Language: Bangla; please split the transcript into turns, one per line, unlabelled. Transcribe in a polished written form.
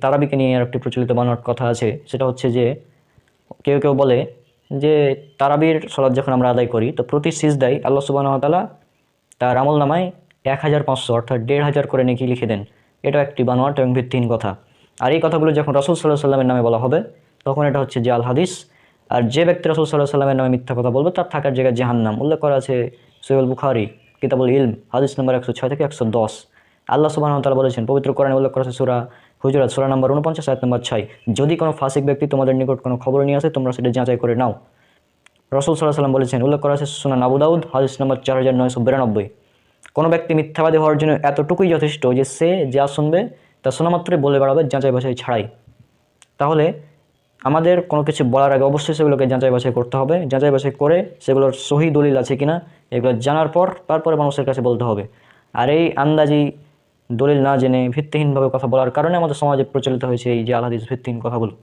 তারাবিকে নিয়ে আর একটি প্রচলিত বানোয়াট কথা আছে, সেটা হচ্ছে যে কেউ কেউ বলে যে তারাবির সলাৎ যখন আমরা আদায় করি তো প্রতি সিজদায় আল্লাহ সুবহানাহু ওয়া তাআলা তার আমল নামায় 1500 অর্থাৎ 1500 করে নেকি লিখে দেন। এটা একটি বানোয়াট এবং ভিত্তিহীন কথা। আর এই কথাগুলো যখন রাসূল সাল্লাল্লাহু আলাইহি সাল্লামের নামে বলা হবে তখন এটা হচ্ছে জাল হাদিস। আর যে ব্যক্তি রাসূল সাল্লাল্লাহু আলাইহি সাল্লামের নামে মিথ্যা কথা বলবে তার থাকার জায়গায় জাহান্নাম। উল্লেখ করা আছে সহিহ বুখারী কিতাবুল ইলম হাদিস নম্বর 106 থেকে 110। আল্লাহ সুবহানাহু ওয়া তাআলা বলেছেন, পবিত্র কোরআনে উল্লেখ করা আছে সূরা হুজুরাত সূরা নম্বর 49 আয়াত নম্বর 6, যদি কোনো ফাসিক ব্যক্তি তোমাদের নিকট কোনো খবর নিয়ে আসে তোমরা সেটা যাচাই করে নাও। রাসূল সাল্লাল্লাহু আলাইহি সাল্লাম বলেছেন, উল্লেখ করা আছে সুনান আবু দাউদ হাদিস নম্বর 4992, কোনো ব্যক্তি মিথ্যাবাদী হওয়ার জন্য এতটুকুই যথেষ্ট যে সে যা শুনবে তা শোনা মাত্রই বলে বেড়াবে যাচাই বাছাই ছাড়াই। তাহলে আমাদের কোনো কিছু বলার আগে অবশ্যই সেগুলোকে যাচাই বাছাই করতে হবে। যাচাই বাছাই করে সেগুলোর সহি দলিল আছে কিনা এগুলো জানার পর তারপরে মানুষের কাছে বলতে হবে। আর এই আন্দাজি দলিল না জেনে ভিত্তিহীনভাবে কথা বলার কারণে আমাদের সমাজে প্রচলিত হয়েছে এই যে আল হাদিস ভিত্তিহীন কথাগুলো।